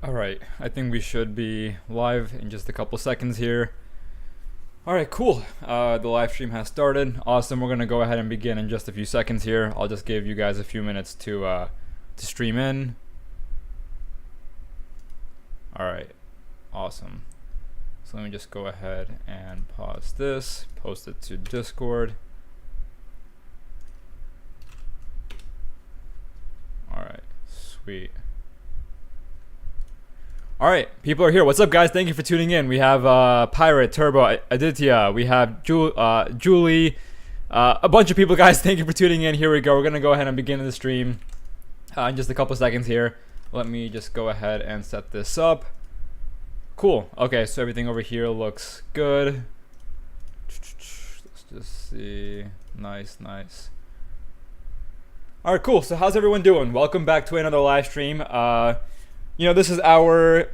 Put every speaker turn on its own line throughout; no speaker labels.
Alright, I think we should be live in just a couple seconds here. Alright, cool. The live stream has started. Awesome. We're going to go ahead and begin in just a few seconds here. I'll just give you guys a few minutes to stream in. Alright, awesome. So let me just go ahead and pause this, post it to Discord. Alright, sweet. Alright, people are here. What's up, guys? Thank you for tuning in. We have Pirate, Turbo, Aditya. We have Julie. A bunch of people, guys. Thank you for tuning in. Here we go. We're going to go ahead and begin the stream in just a couple seconds here. Let me just go ahead and set this up. Cool. Okay, so everything over here looks good. Let's just see. Nice, nice. Alright, cool. So how's everyone doing? Welcome back to another live stream. This is our,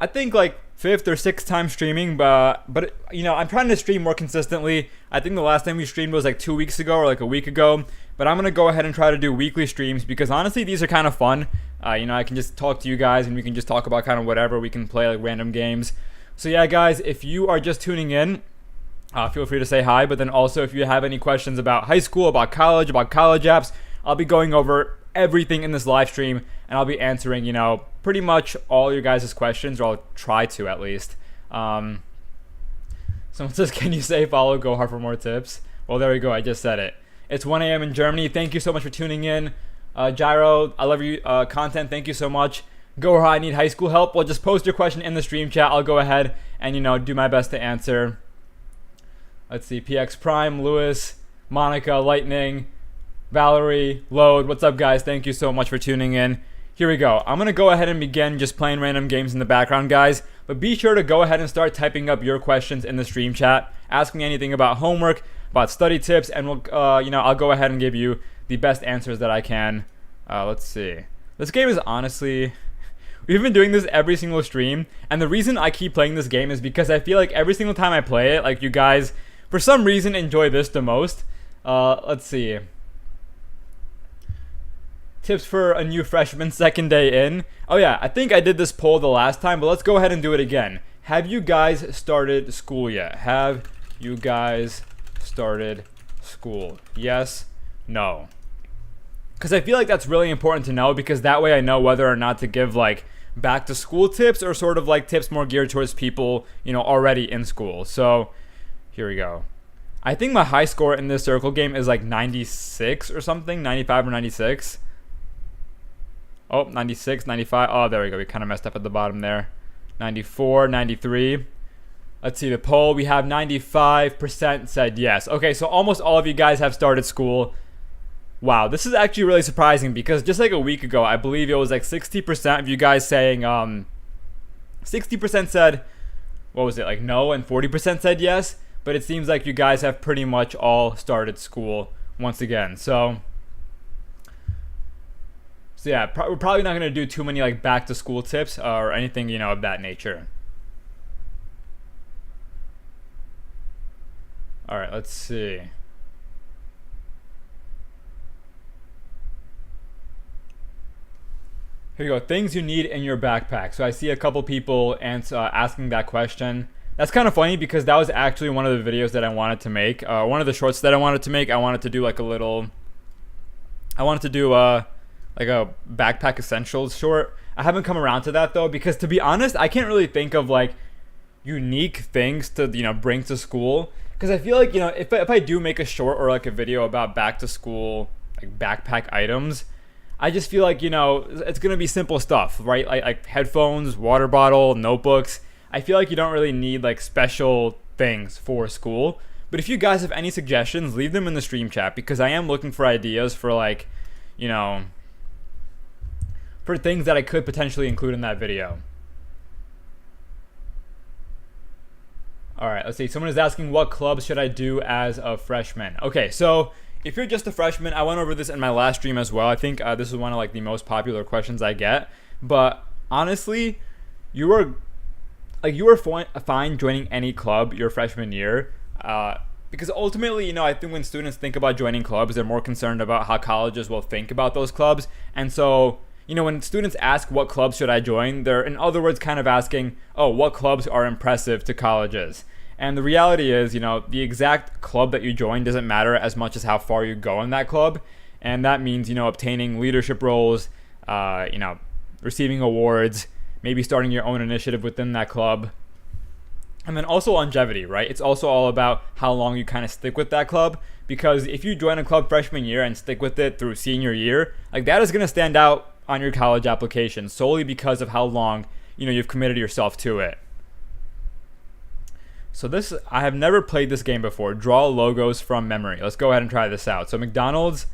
I think, like, 5th or 6th time streaming, but I'm trying to stream more consistently. I think the last time we streamed was like 2 weeks ago or like a week ago, but I'm gonna go ahead and try to do weekly streams because honestly these are kind of fun. I can just talk to you guys and we can just talk about kind of whatever. We can play like random games. So yeah, guys, if you are just tuning in, feel free to say hi, but then also if you have any questions about high school, about college apps, I'll be going over everything in this live stream and I'll be answering, pretty much all your guys' questions, or I'll try to at least. Someone says, can you say follow Go Hard for more tips? Well, there we go. I just said it. It's 1 a.m. in Germany. Thank you so much for tuning in. Gyro, I love you. Content, thank you so much. Go Hard, I need high school help. Well, just post your question in the stream chat. I'll go ahead and, do my best to answer. Let's see. PX Prime, Lewis, Monica, Lightning, Valerie, Load. What's up, guys? Thank you so much for tuning in. Here we go. I'm going to go ahead and begin just playing random games in the background, guys. But be sure to go ahead and start typing up your questions in the stream chat. Ask me anything about homework, about study tips, and we'll, I'll go ahead and give you the best answers that I can. Let's see. This game is honestly... We've been doing this every single stream, and the reason I keep playing this game is because I feel like every single time I play it, like, you guys, for some reason, enjoy this the most. Let's see. Tips for a new freshman second day in. Oh yeah, I think I did this poll the last time, but let's go ahead and do it again. Have you guys started school yet? Have you guys started school? Yes? No? Because I feel like that's really important to know, because that way I know whether or not to give like back to school tips or sort of like tips more geared towards people, already in school. So here we go. I think my high score in this circle game is like 96 or something, 95 or 96. Oh, 96, 95. Oh, there we go. We kind of messed up at the bottom there. 94, 93. Let's see the poll. We have 95% said yes. Okay, so almost all of you guys have started school. Wow, this is actually really surprising because just like a week ago, I believe it was like 60% of you guys saying, 60% said, what was it, like no, and 40% said yes. But it seems like you guys have pretty much all started school once again. So yeah, we're probably not going to do too many like back to school tips or anything, of that nature. All right, let's see. Here you go. Things you need in your backpack. So I see a couple people asking that question. That's kind of funny because that was actually one of the videos that I wanted to make. One of the shorts that I wanted to make. I wanted to do like like a backpack essentials short. I haven't come around to that though, because to be honest, I can't really think of like unique things to bring to school, because I feel like if I do make a short or like a video about back to school like backpack items, I just feel like it's gonna be simple stuff, right? Like headphones, water bottle, notebooks. I feel like you don't really need like special things for school. But if you guys have any suggestions, leave them in the stream chat, because I am looking for ideas for like for things that I could potentially include in that video. Alright, let's see. Someone is asking, what clubs should I do as a freshman? Okay, so if you're just a freshman, I went over this in my last stream as well. I think this is one of like the most popular questions I get. But honestly, you are fine joining any club your freshman year. Because ultimately, I think when students think about joining clubs, they're more concerned about how colleges will think about those clubs. And so, when students ask what clubs should I join, they're in other words kind of asking, oh, what clubs are impressive to colleges? And the reality is, the exact club that you join doesn't matter as much as how far you go in that club. And that means, obtaining leadership roles, receiving awards, maybe starting your own initiative within that club. And then also longevity, right? It's also all about how long you kind of stick with that club. Because if you join a club freshman year and stick with it through senior year, like that is going to stand out on your college application solely because of how long, you've committed yourself to it. So I have never played this game before. Draw logos from memory. Let's go ahead and try this out. So McDonald's,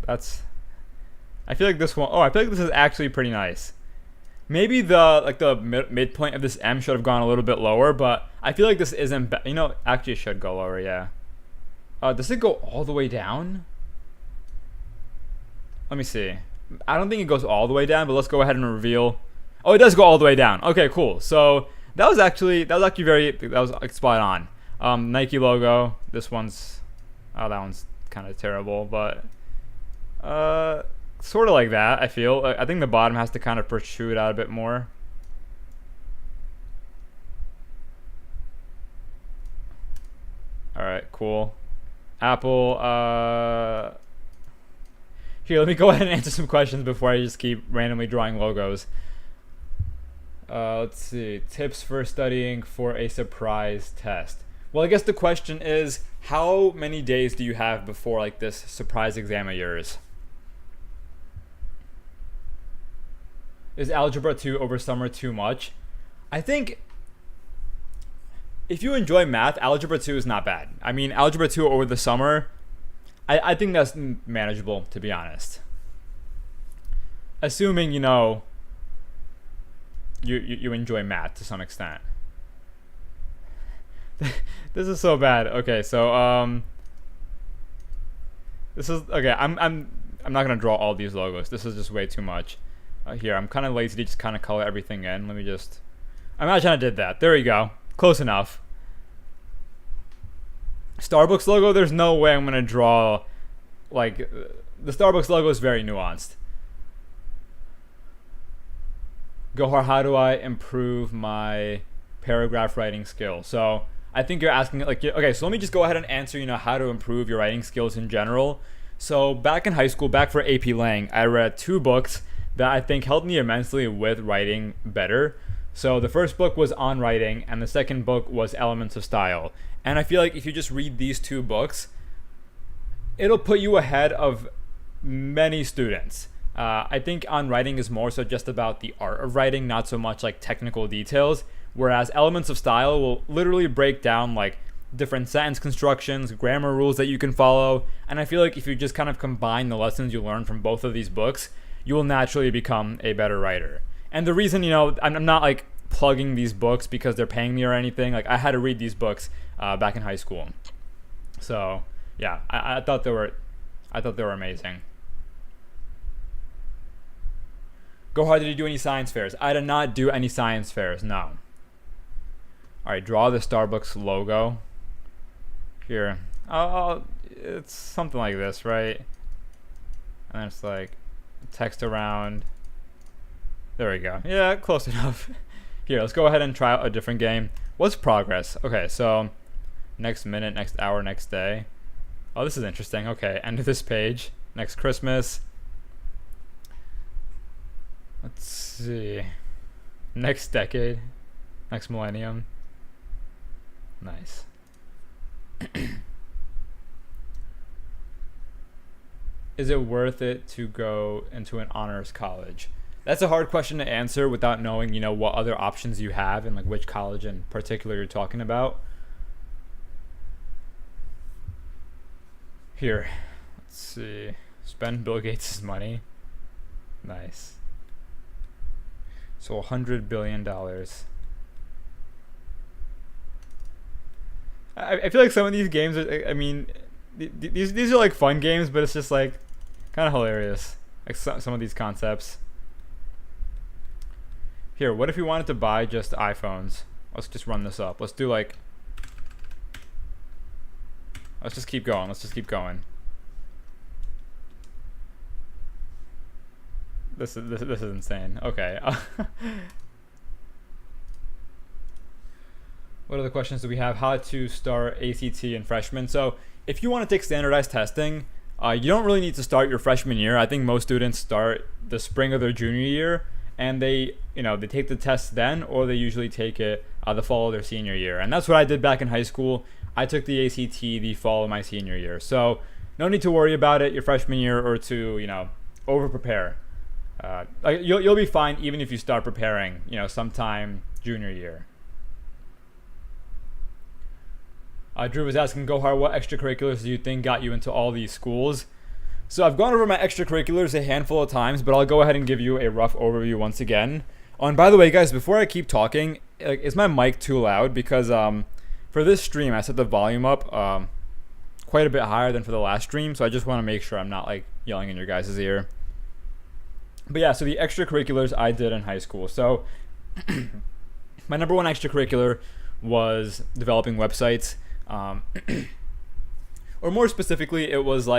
I feel like this one, I feel like this is actually pretty nice. Maybe the midpoint of this M should have gone a little bit lower, but I feel like this isn't, actually it should go lower, yeah. Does it go all the way down? Let me see. I don't think it goes all the way down, but let's go ahead and reveal. Oh, it does go all the way down. Okay, cool. So that was actually spot on. Nike logo. That one's kind of terrible, but sort of like that. I feel. I think the bottom has to kind of protrude out a bit more. All right, cool. Apple. Here, let me go ahead and answer some questions before I just keep randomly drawing logos. Let's see. Tips for studying for a surprise test. Well, I guess the question is, how many days do you have before this surprise exam of yours? Is Algebra 2 over summer too much? I think if you enjoy math, Algebra 2 is not bad. I mean, Algebra 2 over the summer, I think that's manageable, to be honest. Assuming, you enjoy math to some extent. This is so bad. Okay, so this is okay. I'm not gonna draw all these logos. This is just way too much. Here, I'm kind of lazy to just kind of color everything in. Let me just. Imagine I did that. There we go. Close enough. Starbucks logo. There's no way I'm gonna draw the Starbucks logo is very nuanced. Gohar, how do I improve my paragraph writing skill? So I think you're asking okay, so let me just go ahead and answer, how to improve your writing skills in general. So back in high school, back for AP Lang, I read 2 books that I think helped me immensely with writing better. So the first book was On Writing, and the second book was Elements of Style. And I feel like if you just read these 2 books, it'll put you ahead of many students. I think On Writing is more so just about the art of writing, not so much technical details. Whereas Elements of Style will literally break down different sentence constructions, grammar rules that you can follow. And I feel like if you just kind of combine the lessons you learn from both of these books, you will naturally become a better writer. And the reason, I'm not plugging these books because they're paying me or anything. I had to read these books back in high school. So yeah, I thought they were amazing. Gohar, did you do any science fairs? I did not do any science fairs, no. Alright, draw the Starbucks logo. Here. It's something like this, right? And then it's text around. There we go. Yeah, close enough. Here, let's go ahead and try out a different game. What's progress? Okay, so next minute, next hour, next day. Oh, this is interesting. Okay, end of this page. Next Christmas. Let's see. Next decade. Next millennium. Nice. Is it worth it to go into an honors college? That's a hard question to answer without knowing, what other options you have and which college in particular you're talking about. Here, let's see. Spend Bill Gates' money. Nice. So $100 billion. I feel like some of these games are, these are fun games, but it's just kind of hilarious. Some of these concepts. Here, what if we wanted to buy just iPhones? Let's just run this up. Let's do let's just keep going. This is insane. Okay. What other questions do we have? How to start ACT in freshman. So if you want to take standardized testing, you don't really need to start your freshman year. I think most students start the spring of their junior year, and they take the test then, or they usually take it the fall of their senior year. And that's what I did back in high school. I took the ACT the fall of my senior year. So no need to worry about it your freshman year or to over prepare. You'll be fine even if you start preparing sometime junior year. Drew was asking, Gohar, what extracurriculars do you think got you into all these schools? So I've gone over my extracurriculars a handful of times, but I'll go ahead and give you a rough overview once again. Oh, and by the way, guys, before I keep talking, is my mic too loud? Because for this stream, I set the volume up quite a bit higher than for the last stream, so I just want to make sure I'm not yelling in your guys' ear. But yeah, so the extracurriculars I did in high school. So my number one extracurricular was developing websites. Or more specifically, it was more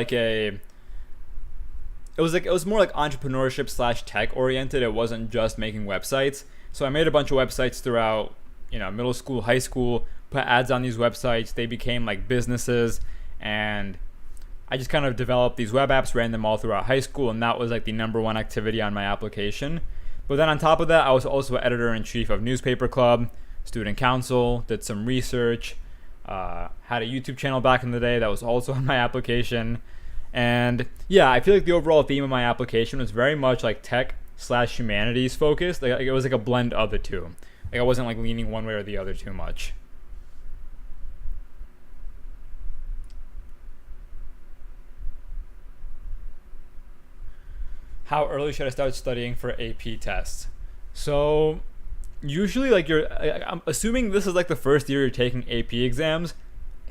like entrepreneurship / tech oriented. It wasn't just making websites. So I made a bunch of websites throughout, middle school, high school, put ads on these websites. They became like businesses, and I just kind of developed these web apps, ran them all throughout high school, and that was like the number one activity on my application. But then on top of that, I was also editor-in-chief of Newspaper Club, student council, did some research, had a YouTube channel back in the day that was also on my application. And yeah, I feel like the overall theme of my application was very much like tech / humanities focused. Like it was like a blend of the two. Like I wasn't like leaning one way or the other too much. How early should I start studying for AP tests? So usually I'm assuming this is like the first year you're taking AP exams.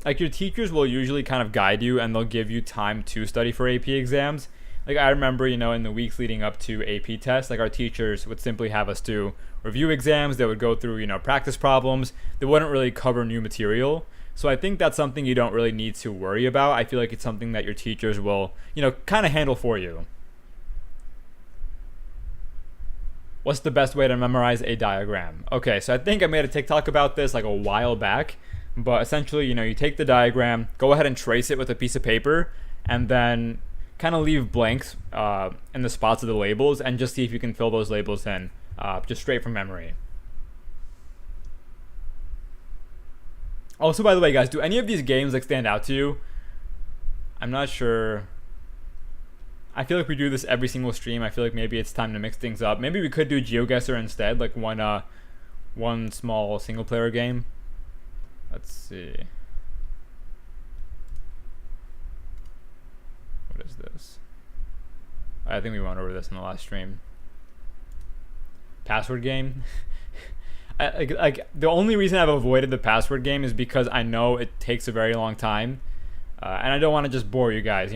Like your teachers will usually kind of guide you, and they'll give you time to study for AP exams. Like I remember, in the weeks leading up to AP tests, like our teachers would simply have us do review exams. They would go through, practice problems. They wouldn't really cover new material. So I think that's something you don't really need to worry about. I feel like it's something that your teachers will, kind of handle for you. What's the best way to memorize a diagram? Okay, so I think I made a TikTok about this like a while back, but essentially, you take the diagram, go ahead and trace it with a piece of paper, and then kind of leave blanks in the spots of the labels, and just see if you can fill those labels in, just straight from memory. Also, by the way, guys, do any of these games stand out to you? I'm not sure. I feel like we do this every single stream. I feel like maybe it's time to mix things up. Maybe we could do GeoGuessr instead, like one small single player game. Let's see. What is this? I think we went over this in the last stream. Password game. Like the only reason I've avoided the password game is because I know it takes a very long time, and I don't want to just bore you guys.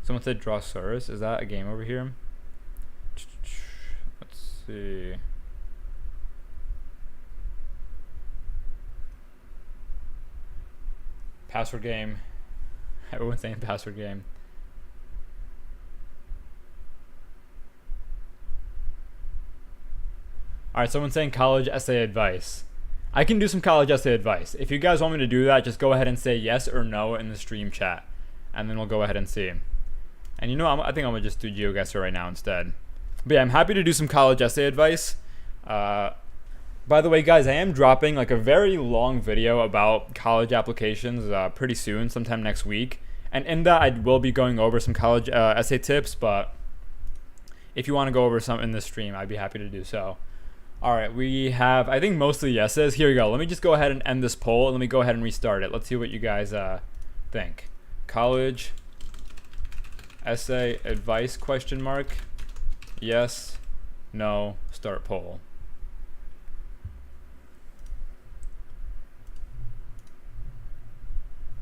Someone said Drawsaurus. Is that a game over here? Let's see. Password game. Everyone's saying password game. Alright, someone's saying college essay advice. I can do some college essay advice. If you guys want me to do that, just go ahead and say yes or no in the stream chat, and then we'll go ahead and see. And I think I'm going to just do GeoGuessr right now instead. But yeah, I'm happy to do some college essay advice. By the way, guys, I am dropping like a very long video about college applications pretty soon, sometime next week. And in that, I will be going over some college essay tips. But if you want to go over some in this stream, I'd be happy to do so. All right, we have, I think, mostly yeses. Here we go. Let me just go ahead and end this poll. And let me go ahead and restart it. Let's see what you guys think. College essay advice ? Yes, no, start poll.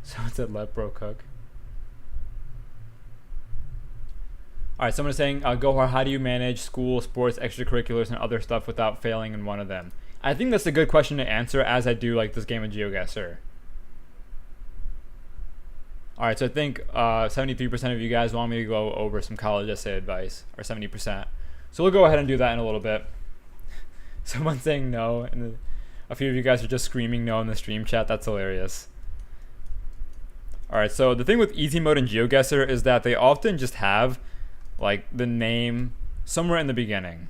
Someone said let bro cook. Alright, someone is saying, Gohar, how do you manage school, sports, extracurriculars, and other stuff without failing in one of them? I think that's a good question to answer as I do like this game of GeoGuessr. All right, so I think 73% of you guys want me to go over some college essay advice, or 70%. So we'll go ahead and do that in a little bit. Someone's saying no, and a few of you guys are just screaming no in the stream chat. That's hilarious. All right, so the thing with Easy Mode and GeoGuessr is that they often just have like the name somewhere in the beginning.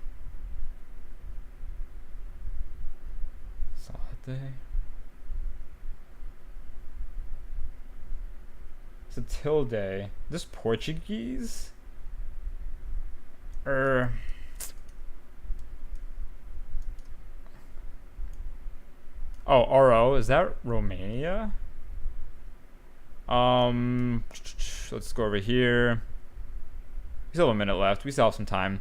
It's a tilde. This Portuguese? Oh, RO, is that Romania? Let's go over here. We still have a minute left. We still have some time.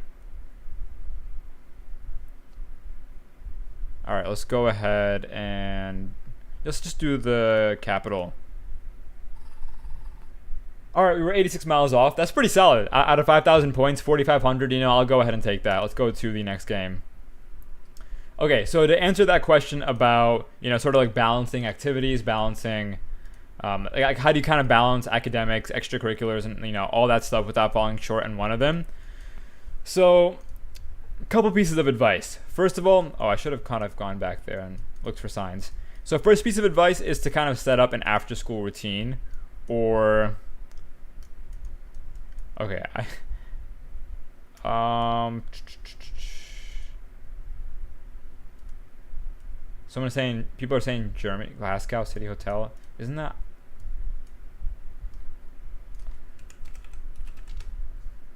All right, let's go ahead and let's just do the capital. All right, we were 86 miles off. That's pretty solid. Out of 5,000 points, 4,500, I'll go ahead and take that. Let's go to the next game. Okay, so to answer that question about, sort of like balancing activities, balancing, like how do you kind of balance academics, extracurriculars, and, all that stuff without falling short in one of them? So, a couple pieces of advice. First of all, I should have kind of gone back there and looked for signs. So first piece of advice is to kind of set up an after-school routine, or okay, someone is saying, people are saying Germany, Glasgow City Hotel. Isn't that?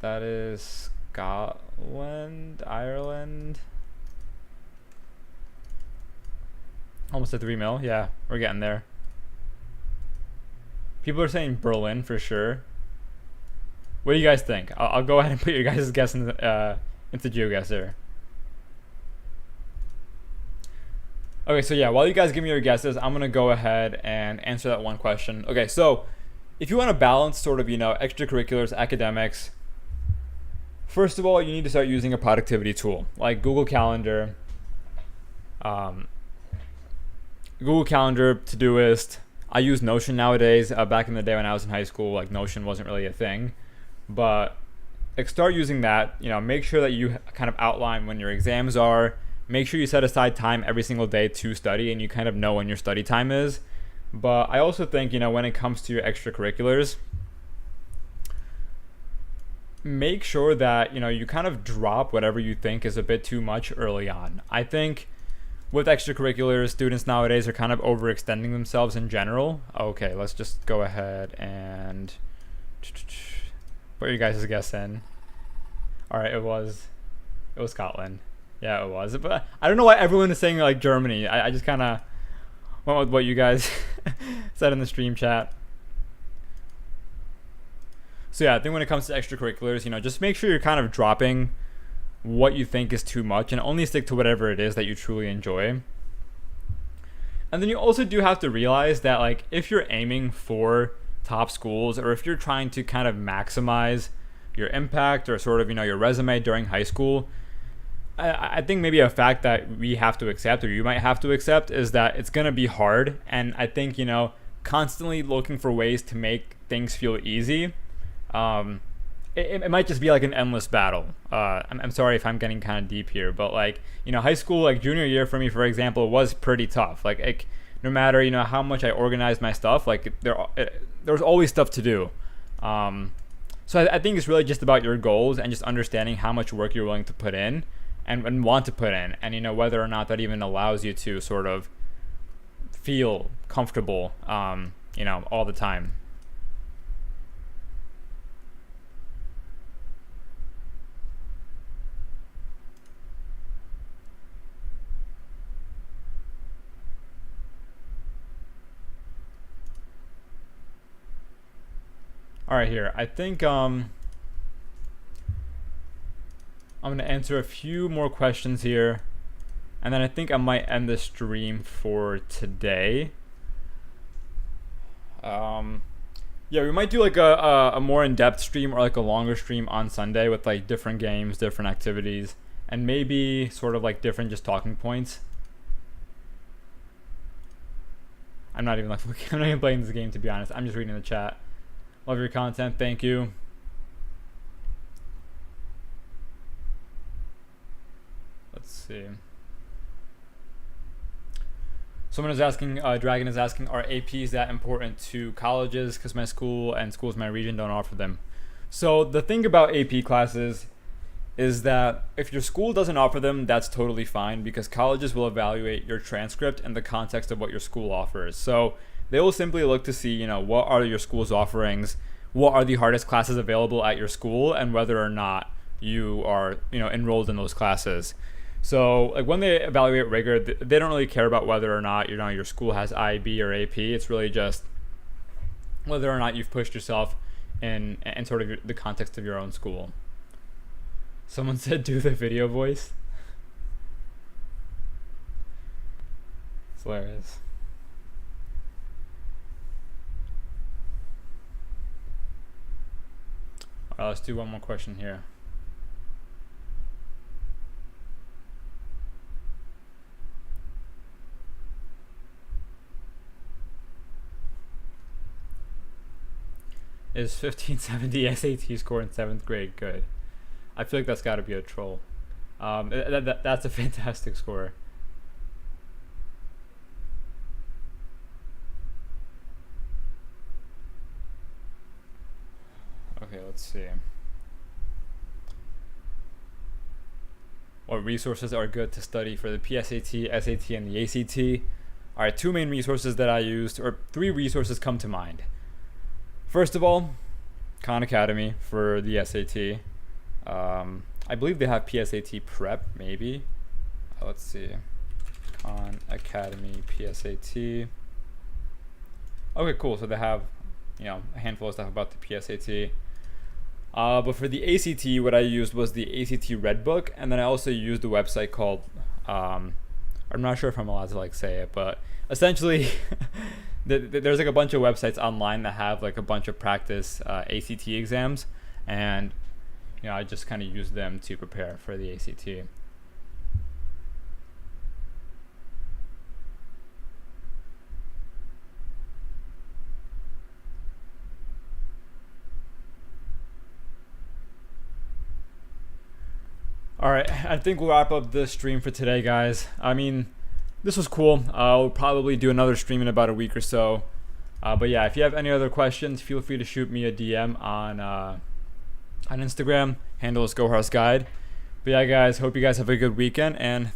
That is Scotland, Ireland. Almost at 3 mil. Yeah, we're getting there. People are saying Berlin for sure. What do you guys think? I'll go ahead and put your guys' guess into GeoGuessr. Okay, so yeah, while you guys give me your guesses, I'm going to go ahead and answer that one question. Okay, so if you want to balance sort of, extracurriculars, academics, first of all, you need to start using a productivity tool like Google Calendar, Todoist. I use Notion nowadays. Back in the day when I was in high school, like Notion wasn't really a thing, but like start using that. Make sure that you kind of outline when your exams are. Make sure you set aside time every single day to study, and you kind of know when your study time is. But I also think, when it comes to your extracurriculars, make sure that, you kind of drop whatever you think is a bit too much early on. I think with extracurriculars, students nowadays are kind of overextending themselves in general. Okay, let's just go ahead and put your guys' guess in. All right, it was Scotland. Yeah, it was. But I don't know why everyone is saying like Germany. I just kind of went with what you guys said in the stream chat. So yeah, I think when it comes to extracurriculars, just make sure you're kind of dropping what you think is too much and only stick to whatever it is that you truly enjoy. And then you also do have to realize that like if you're aiming for top schools, or if you're trying to kind of maximize your impact or sort of, your resume during high school, I think maybe a fact that we have to accept, or you might have to accept, is that it's going to be hard. And I think, constantly looking for ways to make things feel easy, it might just be like an endless battle. I'm sorry if I'm getting kind of deep here, but like, high school, like junior year for me, for example, was pretty tough. Like no matter, how much I organized my stuff, like there was always stuff to do. So I think it's really just about your goals and just understanding how much work you're willing to put in and want to put in, and whether or not that even allows you to sort of feel comfortable, all the time. All right, here. I think I'm going to answer a few more questions here, and then I think I might end the stream for today. Yeah, we might do like a more in-depth stream, or like a longer stream on Sunday with like different games, different activities, and maybe sort of like different just talking points. I'm not even playing this game, to be honest. I'm just reading the chat. Love your content. Thank you. Let's see. Someone is asking, Dragon is asking, are APs that important to colleges? Because my school and schools in my region don't offer them. So the thing about AP classes is that if your school doesn't offer them, that's totally fine because colleges will evaluate your transcript in the context of what your school offers. So they will simply look to see, what are your school's offerings, what are the hardest classes available at your school, and whether or not you are, enrolled in those classes. So like when they evaluate rigor, they don't really care about whether or not your school has IB or AP. It's really just whether or not you've pushed yourself in sort of the context of your own school. Someone said do the video voice. It's hilarious. Alright, let's do one more question here. Is 1570 SAT score in 7th grade good? I feel like that's got to be a troll. That's a fantastic score. Okay, let's see. What resources are good to study for the PSAT, SAT, and the ACT? Alright, two main resources that I used, or three resources come to mind. First of all, Khan Academy for the SAT. I believe they have PSAT prep, maybe. Let's see. Khan Academy PSAT. Okay, cool. So they have, a handful of stuff about the PSAT. But for the ACT, what I used was the ACT Redbook, and then I also used a website called, I'm not sure if I'm allowed to say it, but essentially there's a bunch of websites online that have a bunch of practice ACT exams, and I just kind of use them to prepare for the ACT. Alright, I think we'll wrap up the stream for today, guys. I mean, this was cool. I'll probably do another stream in about a week or so. But yeah, if you have any other questions, feel free to shoot me a DM on Instagram. Handle is GoHorseGuide. But yeah, guys, hope you guys have a good weekend, and